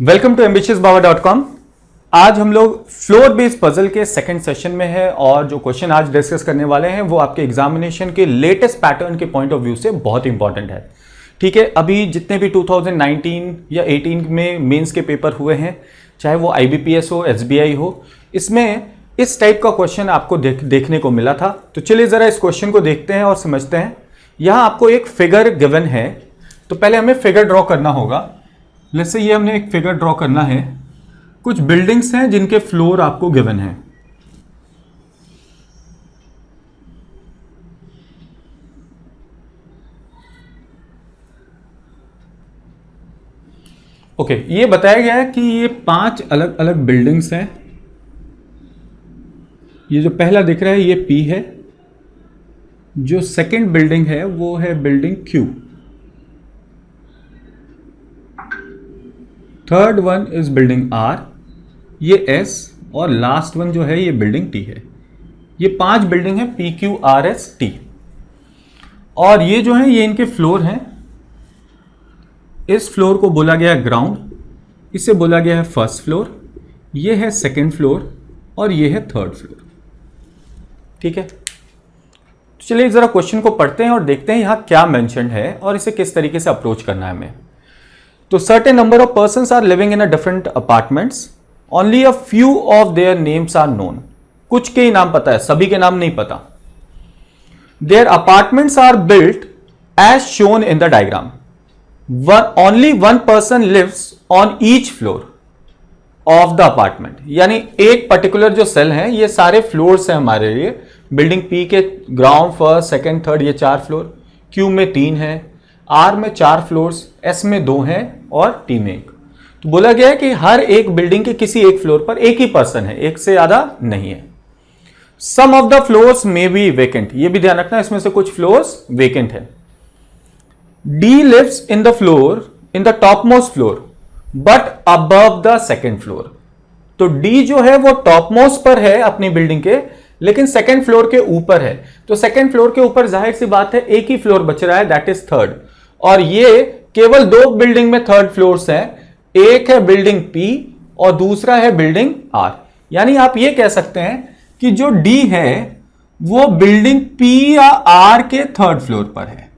Welcome to ambitiousbaba.com। आज हम लोग फ्लोर बेस्ड पजल के सेकंड सेशन में है और जो क्वेश्चन आज डिस्कस करने वाले हैं वो आपके एग्जामिनेशन के लेटेस्ट पैटर्न के पॉइंट ऑफ व्यू से बहुत इंपॉर्टेंट है। ठीक है, अभी जितने भी 2019 या 18 में मेंस के पेपर हुए हैं, चाहे वो IBPS हो, SBI हो, इसमें इस टाइप का क्वेश्चन आपको देखने को मिला था। तो चलिए ज़रा इस क्वेश्चन को देखते हैं और समझते हैं। यहाँ आपको एक फिगर गिवन है, तो पहले हमें फिगर ड्रॉ करना होगा। जैसे ये हमने एक फिगर ड्रॉ करना है, कुछ बिल्डिंग्स हैं जिनके फ्लोर आपको गिवन है। ओके, ये बताया गया है कि ये 5 अलग अलग बिल्डिंग्स हैं। ये जो पहला दिख रहा है ये P है, जो सेकंड बिल्डिंग है वो है building Q, third one is building R, ये S, और लास्ट वन जो है ये बिल्डिंग T है। ये 5 बिल्डिंग है P Q R S T, और ये जो है ये इनके फ्लोर हैं। इस फ्लोर को बोला गया है ग्राउंड, इसे बोला गया है फर्स्ट फ्लोर, ये है सेकंड फ्लोर और ये है थर्ड फ्लोर। ठीक है, तो चलिए जरा क्वेश्चन को पढ़ते हैं और देखते हैं यहां क्या मेंशन है और इसे किस तरीके से अप्रोच करना है हमें। तो certain number of persons are living in a different apartments, only a few of their names are known. कुछ के ही नाम पता है, सभी के नाम नहीं पता। Their apartments are built as shown in the diagram, only one person lives on each floor of the apartment. यानी एक पर्टिकुलर जो सेल है, ये सारे फ्लोर्स हैं हमारे लिए। बिल्डिंग P के ग्राउंड, फर्स्ट, सेकंड, थर्ड, ये 4 फ्लोर, Q में 3 है, R में 4 फ्लोर्स, S में 2 हैं और T में 1। तो बोला गया है कि हर एक बिल्डिंग के किसी एक फ्लोर पर एक ही पर्सन है, एक से ज्यादा नहीं है। Some of the floors may be vacant, ये भी ध्यान रखना, इसमें से कुछ फ्लोर्स वेकेंट है। D lives in the floor, in the top most floor but above the second floor. तो D जो है वो टॉप मोस्ट पर है अपनी बिल्डिंग के, लेकिन सेकेंड फ्लोर के ऊपर है। तो सेकेंड फ्लोर के ऊपर जाहिर सी बात है एक ही फ्लोर बच रहा है, दैट इज थर्ड। और ये केवल 2 बिल्डिंग में थर्ड फ्लोर्स हैं, एक है बिल्डिंग P और दूसरा है बिल्डिंग R। यानी आप ये कह सकते हैं कि जो D है वो बिल्डिंग P या R के थर्ड फ्लोर पर है।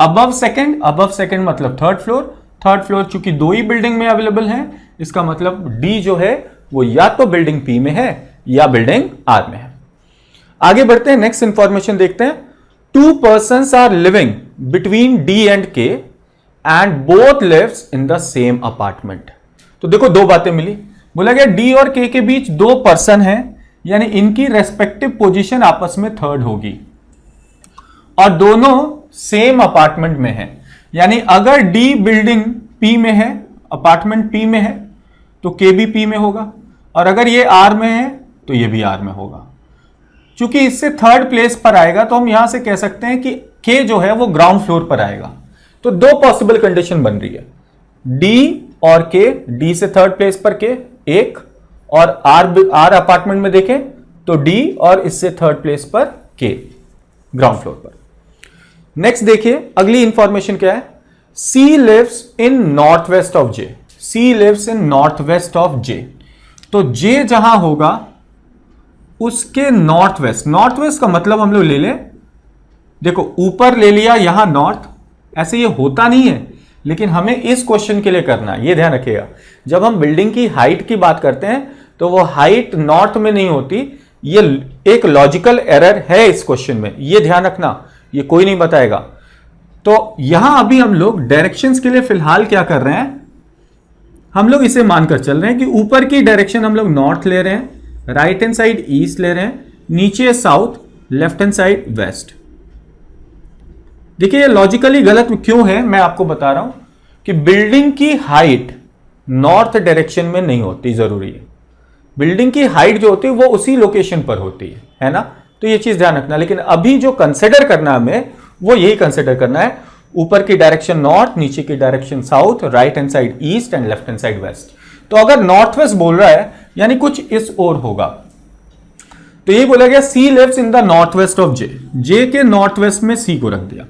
अबव सेकेंड मतलब थर्ड फ्लोर चूंकि 2 ही बिल्डिंग में अवेलेबल हैं, इसका मतलब D जो है वो या तो बिल्डिंग P में है या बिल्डिंग R में है। आगे बढ़ते हैं, नेक्स्ट इंफॉर्मेशन देखते हैं। 2 persons are living between D and K and both lives in the same apartment। तो देखो 2 बातें मिली। बोला गया D और K के बीच 2 पर्सन हैं, यानी इनकी रेस्पेक्टिव पोजीशन आपस में थर्ड होगी और दोनों सेम अपार्टमेंट में हैं। यानी अगर D बिल्डिंग P में है, अपार्टमेंट P में है, तो K भी P में होगा, और अगर ये R में है तो ये भी R में होगा। चूंकि इससे थर्ड प्लेस पर आएगा तो हम यहां से कह सकते हैं कि K जो है वो ग्राउंड फ्लोर पर आएगा। तो 2 पॉसिबल कंडीशन बन रही है, D और K, D से थर्ड प्लेस पर K एक, और R अपार्टमेंट में देखें तो D और इससे थर्ड प्लेस पर K ग्राउंड फ्लोर पर। नेक्स्ट देखिए अगली इंफॉर्मेशन क्या है। C lives in north west of J, C lives in north west of J। तो J जहां होगा उसके नॉर्थ वेस्ट का मतलब हम लोग ले लें, देखो ऊपर ले लिया यहां नॉर्थ, ऐसे ये होता नहीं है, लेकिन हमें इस क्वेश्चन के लिए करना है, ये ध्यान रखिएगा। जब हम बिल्डिंग की हाइट की बात करते हैं तो वो हाइट नॉर्थ में नहीं होती, ये एक लॉजिकल एरर है इस क्वेश्चन में, ये ध्यान रखना, ये कोई नहीं बताएगा। तो यहां अभी हम लोग डायरेक्शंस के लिए फिलहाल क्या कर रहे हैं, हम लोग इसे मानकर चल रहे हैं कि ऊपर की डायरेक्शन हम लोग नॉर्थ ले रहे हैं, राइट हैंड साइड ईस्ट ले रहे हैं, नीचे south, left hand side west. देखिए ये लॉजिकली गलत क्यों है, मैं आपको बता रहा हूं कि बिल्डिंग की हाइट नॉर्थ डायरेक्शन में नहीं होती, जरूरी है। बिल्डिंग की हाइट जो होती है वो उसी लोकेशन पर होती है ना, तो ये चीज ध्यान रखना। लेकिन अभी जो कंसिडर करना है हमें वो यही कंसिडर करना है, ऊपर की डायरेक्शन नॉर्थ, नीचे की direction south, right hand side east and left hand side west. तो अगर नॉर्थ वेस्ट बोल रहा है यानी कुछ इस ओर होगा। तो ये बोला गया C lives in the north west of J के नॉर्थ वेस्ट में C को रख दिया।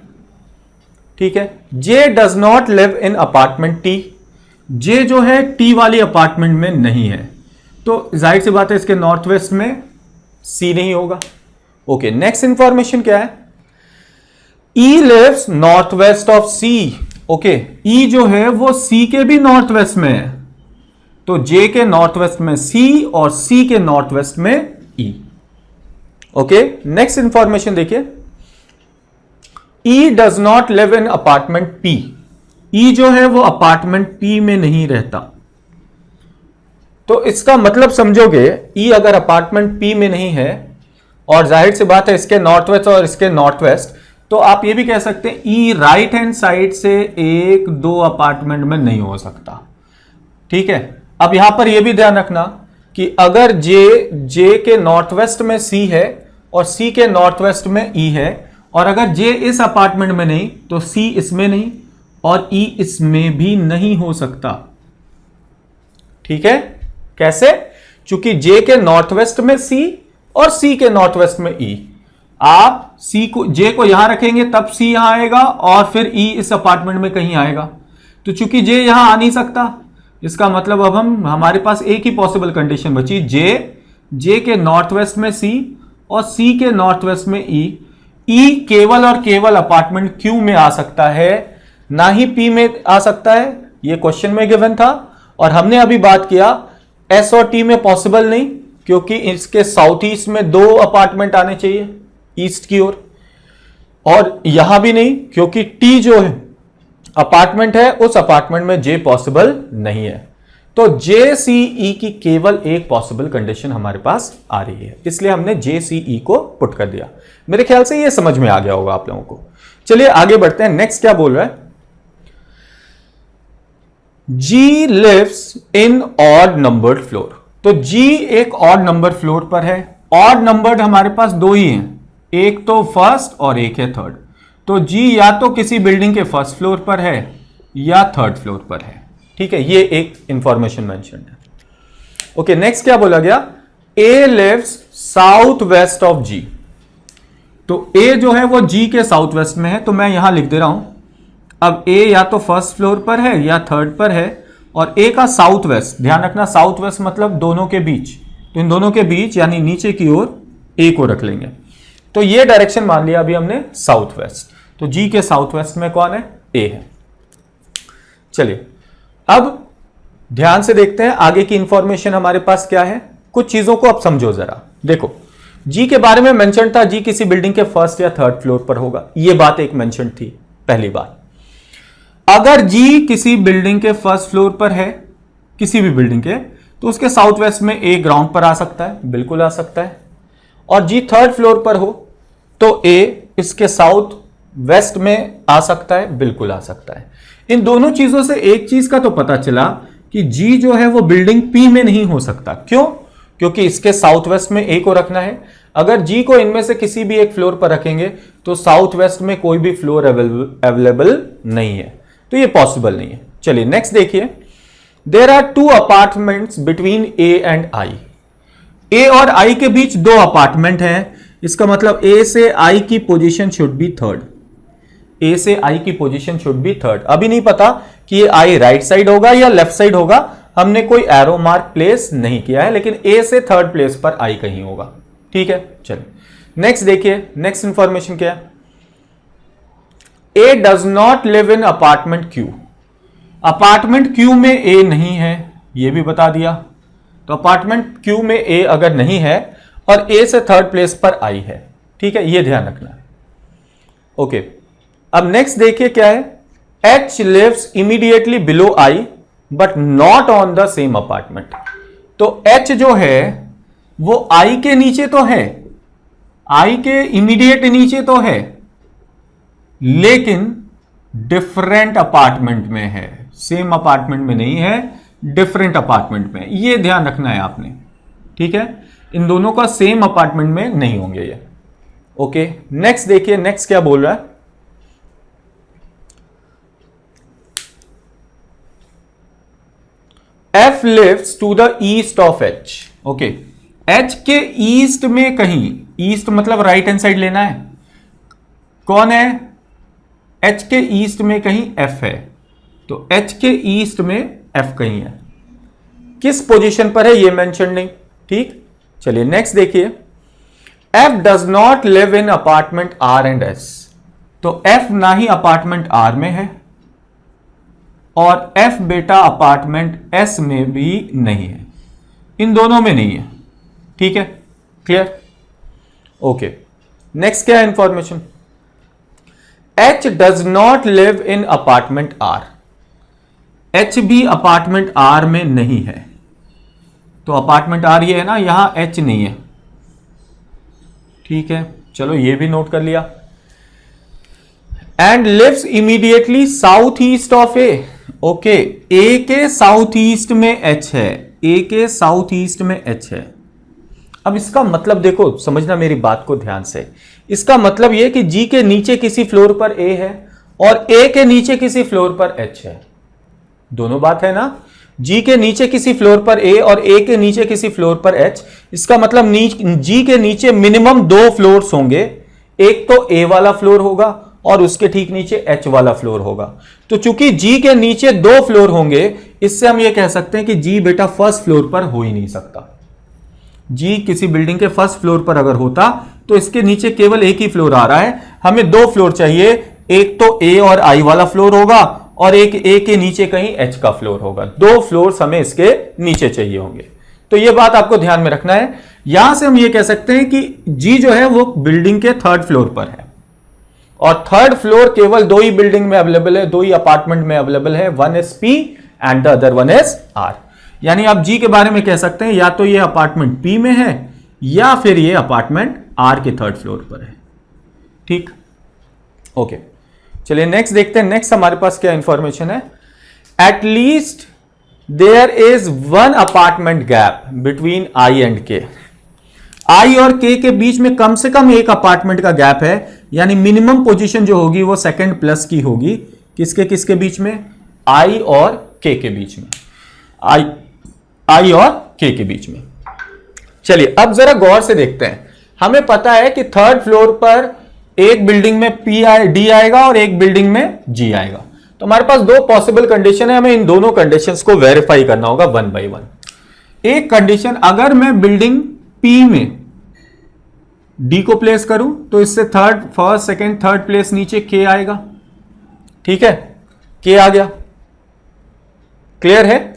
ठीक है, J does not live in apartment T, J जो है टी वाली अपार्टमेंट में नहीं है, तो जाहिर सी बात है इसके नॉर्थ वेस्ट में सी नहीं होगा। ओके, नेक्स्ट इंफॉर्मेशन क्या है? E lives north west of C. Okay, E जो है वो सी के भी नॉर्थ वेस्ट में है, तो जे के नॉर्थ वेस्ट में सी और सी के नॉर्थ वेस्ट में ई। ओके, नेक्स्ट इंफॉर्मेशन देखिए, E does not live in apartment P. E जो है वो अपार्टमेंट पी में नहीं रहता। तो इसका मतलब समझोगे, ई अगर अपार्टमेंट पी में नहीं है और जाहिर सी बात है इसके नॉर्थ वेस्ट और इसके नॉर्थ वेस्ट, तो आप ये भी कह सकते हैं ई राइट हैंड साइड से एक दो अपार्टमेंट में नहीं हो सकता। ठीक है, अब यहां पर यह भी ध्यान रखना कि अगर जे के नॉर्थ वेस्ट में सी है और सी के नॉर्थ वेस्ट में ई है, और अगर जे इस अपार्टमेंट में नहीं तो सी इसमें नहीं और ई इसमें भी नहीं हो सकता। ठीक है, कैसे? चूंकि जे के नॉर्थ वेस्ट में सी और सी के नॉर्थ वेस्ट में ई, आप सी को जे को यहां रखेंगे तब सी यहां आएगा और फिर ई इस अपार्टमेंट में कहीं आएगा। तो चूंकि जे यहां आ नहीं सकता, इसका मतलब अब हमारे पास एक ही पॉसिबल कंडीशन बची, जे के नॉर्थ वेस्ट में सी और सी के नॉर्थ वेस्ट में ई केवल और केवल अपार्टमेंट क्यू में आ सकता है, ना ही पी में आ सकता है। यह क्वेश्चन में गिवन था और हमने अभी बात किया एस और टी में पॉसिबल नहीं, क्योंकि इसके साउथ ईस्ट में दो अपार्टमेंट आने चाहिए ईस्ट की ओर, और यहां भी नहीं क्योंकि टी जो है अपार्टमेंट है, उस अपार्टमेंट में जे पॉसिबल नहीं है। तो जे सी ई की केवल एक पॉसिबल कंडीशन हमारे पास आ रही है, इसलिए हमने जे सी ई को पुट कर दिया। मेरे ख्याल से ये समझ में आ गया होगा आप लोगों को। चलिए आगे बढ़ते हैं, नेक्स्ट क्या बोल रहा है? G lives in odd numbered floor. तो जी एक ऑड नंबर फ्लोर पर है। ऑड नंबर्ड हमारे पास दो ही हैं, एक तो फर्स्ट और एक है थर्ड। तो जी या तो किसी बिल्डिंग के फर्स्ट फ्लोर पर है या थर्ड फ्लोर पर है। ठीक है, ये एक इंफॉर्मेशन मेंशन है। ओके, नेक्स्ट क्या बोला गया? ए लिव्स साउथ वेस्ट ऑफ जी। तो ए जो है वो जी के साउथ वेस्ट में है, तो मैं यहां लिख दे रहा हूं। अब ए या तो फर्स्ट फ्लोर पर है या थर्ड पर है, और ए का साउथ वेस्ट, ध्यान रखना साउथ वेस्ट मतलब दोनों के बीच, तो इन दोनों के बीच यानी नीचे की ओर ए को रख लेंगे। तो ये डायरेक्शन मान लिया अभी हमने साउथ वेस्ट, तो जी के साउथ वेस्ट में कौन है? ए है। चलिए अब ध्यान से देखते हैं आगे की इंफॉर्मेशन हमारे पास क्या है। कुछ चीजों को अब समझो जरा। देखो, जी के बारे में मेंशन था, जी किसी बिल्डिंग के फर्स्ट या थर्ड फ्लोर पर होगा, यह बात एक मेंशन थी। पहली बात, अगर जी किसी बिल्डिंग के फर्स्ट फ्लोर पर है, किसी भी बिल्डिंग के, तो उसके साउथ वेस्ट में ए ग्राउंड पर आ सकता है, बिल्कुल आ सकता है। और जी थर्ड फ्लोर पर हो तो ए इसके साउथ वेस्ट में आ सकता है, बिल्कुल आ सकता है। इन दोनों चीजों से एक चीज का तो पता चला कि जी जो है वो बिल्डिंग पी में नहीं हो सकता। क्यों? क्योंकि इसके साउथ वेस्ट में ए को रखना है। अगर जी को इनमें से किसी भी एक फ्लोर पर रखेंगे तो साउथ वेस्ट में कोई भी फ्लोर अवेलेबल नहीं है, तो ये पॉसिबल नहीं है। चलिए नेक्स्ट देखिए, there are two apartments between A and I. A और आई के बीच दो अपार्टमेंट हैं, इसका मतलब ए से आई की पोजीशन शुड बी थर्ड। ए से आई की पोजीशन शुड बी थर्ड। अभी नहीं पता कि ये आई राइट साइड होगा या लेफ्ट साइड होगा, हमने कोई एरो मार्क प्लेस नहीं किया है, लेकिन ए से थर्ड प्लेस पर आई कहीं होगा। ठीक है, चलिए नेक्स्ट देखिए, नेक्स्ट इंफॉर्मेशन क्या है? A does not live in apartment Q. Apartment Q में ए नहीं है, यह भी बता दिया। तो अपार्टमेंट क्यू में ए अगर नहीं है और ए से थर्ड प्लेस पर आई है, ठीक है, यह ध्यान रखना है। ओके, अब नेक्स्ट देखिए क्या है? H lives immediately below I but not on the same apartment. तो एच जो है वो आई के नीचे तो है, आई के इमीडिएट नीचे तो है, लेकिन डिफरेंट अपार्टमेंट में है, सेम अपार्टमेंट में नहीं है, डिफरेंट अपार्टमेंट में। यह ध्यान रखना है आपने, ठीक है, इन दोनों का सेम अपार्टमेंट में नहीं होंगे ये। ओके, नेक्स्ट देखिए, नेक्स्ट क्या बोल रहा है? F lives to the east of H. Okay, H के ईस्ट में कहीं, ईस्ट मतलब राइट हैंड साइड लेना है, कौन है? H के ईस्ट में कहीं F है, तो H के ईस्ट में एफ कहीं है, किस पोजीशन पर है ये मेंशन नहीं। ठीक, चलिए नेक्स्ट देखिए, F does not live in apartment R and S. तो एफ ना ही अपार्टमेंट आर में है और एफ बेटा अपार्टमेंट एस में भी नहीं है, इन दोनों में नहीं है। ठीक है, क्लियर, ओके। नेक्स्ट क्या है information, H does not live in apartment R, H भी अपार्टमेंट आर में नहीं है। तो अपार्टमेंट आर ये है ना, यहां एच नहीं है। ठीक है, चलो ये भी नोट कर लिया। And lives immediately south east of A, okay, A के साउथ ईस्ट में एच है, ए के साउथ ईस्ट में एच है। अब इसका मतलब देखो, समझना मेरी बात को ध्यान से, इसका मतलब यह कि जी के नीचे किसी फ्लोर पर ए है और ए के नीचे किसी फ्लोर पर एच है। दोनों बात है ना, जी के नीचे किसी फ्लोर पर ए और ए के नीचे किसी फ्लोर पर एच। इसका मतलब जी के नीचे मिनिमम 2 फ्लोर्स होंगे, एक तो ए वाला फ्लोर होगा और उसके ठीक नीचे एच वाला फ्लोर होगा। तो चूंकि जी के नीचे 2 फ्लोर होंगे, इससे हम ये कह सकते हैं कि जी बेटा फर्स्ट फ्लोर पर हो ही नहीं सकता। जी किसी बिल्डिंग के फर्स्ट फ्लोर पर अगर होता तो इसके नीचे केवल एक ही फ्लोर आ रहा है, हमें 2 फ्लोर चाहिए, एक तो ए और आई वाला फ्लोर होगा और एक ए के नीचे कहीं एच का फ्लोर होगा। 2 फ्लोर्स हमें इसके नीचे चाहिए होंगे। तो यह बात आपको ध्यान में रखना है। यहां से हम ये कह सकते हैं कि जी जो है वो बिल्डिंग के 3rd फ्लोर पर है और 3rd फ्लोर केवल 2 ही बिल्डिंग में अवेलेबल है, 2 ही अपार्टमेंट में अवेलेबल है, one is P and the other one is R. यानी आप जी के बारे में कह सकते हैं या तो ये अपार्टमेंट पी में है या फिर ये अपार्टमेंट आर के 3rd फ्लोर पर है। ठीक, ओके, चलिए नेक्स्ट देखते हैं। नेक्स्ट हमारे पास क्या इंफॉर्मेशन है, at least there is 1 apartment gap between I and K. I और के के बीच में कम से कम एक अपार्टमेंट का गैप है, यानी मिनिमम पोजीशन जो होगी वो 2nd प्लस की होगी। किसके किसके बीच में, आई और के बीच में, आई और के बीच में। चलिए अब जरा गौर से देखते हैं। हमें पता है कि 3rd फ्लोर पर एक बिल्डिंग में डी आएगा और एक बिल्डिंग में जी आएगा। तो हमारे पास 2 पॉसिबल कंडीशन है, हमें इन दोनों कंडीशंस को वेरीफाई करना होगा 1 by 1। एक कंडीशन, अगर मैं बिल्डिंग पी में डी को प्लेस करूं तो इससे फर्स्ट सेकंड थर्ड प्लेस नीचे के आएगा। ठीक है, के आ गया, क्लियर है।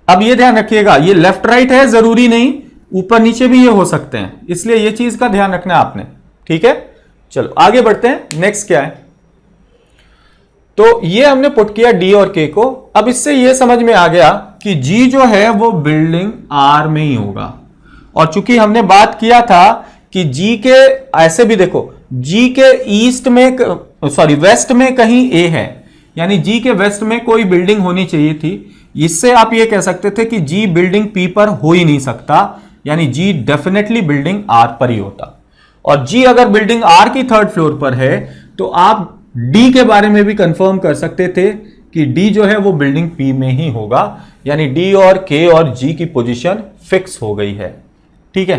अब ये ध्यान रखिएगा, ये लेफ्ट राइट है, जरूरी नहीं, ऊपर नीचे भी ये हो सकते हैं, इसलिए ये चीज का ध्यान रखना है आपने। ठीक है, चलो आगे बढ़ते हैं। नेक्स्ट क्या है, तो ये हमने पुट किया डी और के को। अब इससे ये समझ में आ गया कि जी जो है वो बिल्डिंग आर में ही होगा। और चूंकि हमने बात किया था कि जी के, ऐसे भी देखो, जी के ईस्ट में, सॉरी वेस्ट में कहीं ए है, यानी जी के वेस्ट में कोई बिल्डिंग होनी चाहिए थी। इससे आप ये कह सकते थे कि जी बिल्डिंग पी पर हो ही नहीं सकता, यानी जी डेफिनेटली बिल्डिंग आर पर ही होता। और जी अगर बिल्डिंग आर की 3rd फ्लोर पर है तो आप डी के बारे में भी कंफर्म कर सकते थे कि डी जो है वो बिल्डिंग पी में ही होगा, यानी डी और के और जी की पोजीशन फिक्स हो गई है। ठीक है,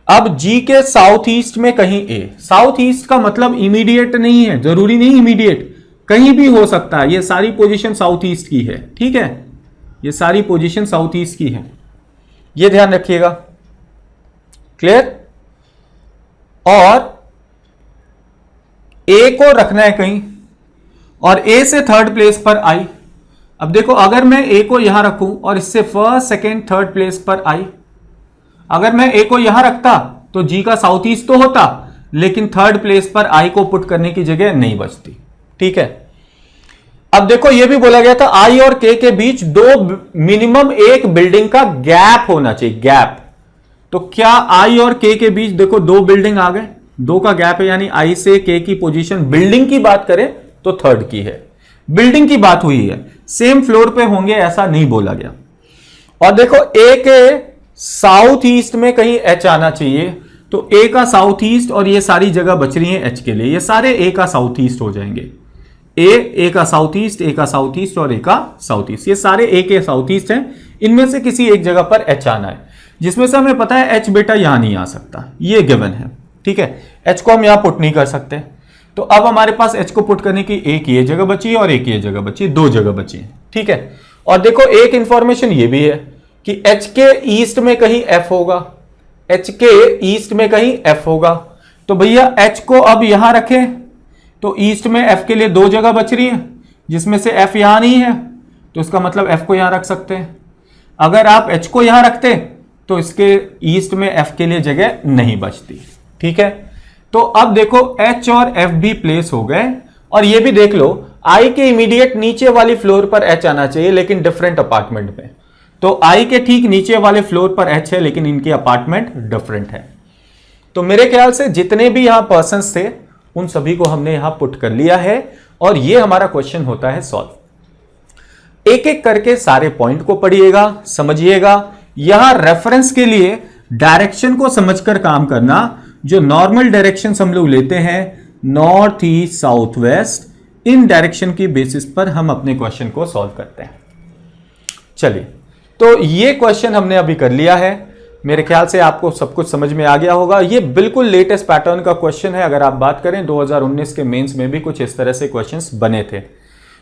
अब जी के साउथ ईस्ट में कहीं ए, साउथ ईस्ट का मतलब इमीडिएट नहीं है, जरूरी नहीं इमीडिएट, कहीं भी हो सकता है। ये सारी पोजीशन साउथ ईस्ट की है। ठीक है, ये सारी पोजीशन साउथ ईस्ट की है, ये ध्यान रखिएगा, क्लियर। और ए को रखना है कहीं और ए से 3rd प्लेस पर आई। अब देखो, अगर मैं ए को यहां रखूं और इससे 1st, 2nd, 3rd प्लेस पर आई, अगर मैं ए को यहां रखता तो जी का साउथ ईस्ट तो होता, लेकिन 3rd प्लेस पर आई को पुट करने की जगह नहीं बचती। ठीक है, अब देखो ये भी बोला गया था आई और के बीच 2 मिनिमम एक बिल्डिंग का गैप होना चाहिए, गैप। तो क्या आई और के बीच देखो 2 बिल्डिंग आ गए, 2 का गैप है, यानी आई से के की पोजीशन बिल्डिंग की बात करें तो 3rd की है, बिल्डिंग की बात हुई है, सेम फ्लोर पे होंगे ऐसा नहीं बोला गया। और देखो ए के साउथ ईस्ट में कहीं एच आना चाहिए, तो ए का साउथ ईस्ट और ये सारी जगह बच रही है एच के लिए, ये सारे ए का साउथ ईस्ट हो जाएंगे। ए का साउथ ईस्ट, ए का साउथ ईस्ट और ए का साउथ ईस्ट, ये सारे ए के साउथ ईस्ट हैं। इनमें से किसी एक जगह पर एच आना है, जिसमें से हमें पता है एच बेटा यहां नहीं आ सकता, ये गिवन है। ठीक है, एच को हम यहां पुट नहीं कर सकते। तो अब हमारे पास H को पुट करने की एक ये जगह बची है और एक ये जगह बची है, दो जगह बची है, ठीक है। और देखो एक इंफॉर्मेशन ये भी है कि H के ईस्ट में कहीं F होगा, H के ईस्ट में कहीं F होगा। तो भैया H को अब यहां रखें तो ईस्ट में F के लिए दो जगह बच रही है, जिसमें से F यहां नहीं है, तो इसका मतलब F को यहां रख सकते हैं। अगर आप H को यहां रखते तो इसके ईस्ट में F के लिए जगह नहीं बचती, ठीक है। तो अब देखो H और F भी प्लेस हो गए, और ये भी देख लो I के इमीडिएट नीचे वाली फ्लोर पर H आना चाहिए, लेकिन डिफरेंट अपार्टमेंट में। तो I के ठीक नीचे वाले फ्लोर पर H है, लेकिन इनके अपार्टमेंट डिफरेंट है। तो मेरे ख्याल से जितने भी यहां पर्संस थे उन सभी को हमने यहां पुट कर लिया है, और ये हमारा क्वेश्चन होता है सॉल्व। एक एक करके सारे पॉइंट को पढ़िएगा, समझिएगा। यहां रेफरेंस के लिए डायरेक्शन को समझकर काम करना। जो नॉर्मल डायरेक्शन हम लोग लेते हैं नॉर्थ ईस्ट साउथ वेस्ट, इन डायरेक्शन की बेसिस पर हम अपने क्वेश्चन को सॉल्व करते हैं। चलिए, तो ये क्वेश्चन हमने अभी कर लिया है। मेरे ख्याल से आपको सब कुछ समझ में आ गया होगा। ये बिल्कुल लेटेस्ट पैटर्न का क्वेश्चन है। अगर आप बात करें 2019 के मेंस में भी कुछ इस तरह से क्वेश्चंस बने थे।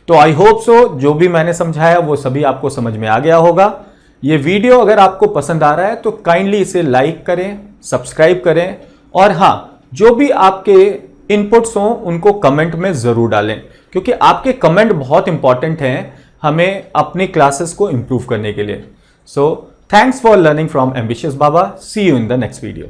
तो आई होप सो जो भी मैंने समझाया वो सभी आपको समझ में आ गया होगा। ये वीडियो अगर आपको पसंद आ रहा है तो काइंडली इसे लाइक करें, सब्सक्राइब करें, और हाँ, जो भी आपके इनपुट्स हों उनको कमेंट में जरूर डालें, क्योंकि आपके कमेंट बहुत इंपॉर्टेंट हैं हमें अपनी क्लासेस को इंप्रूव करने के लिए। So thanks for learning from ambitious Baba. See you in the next video.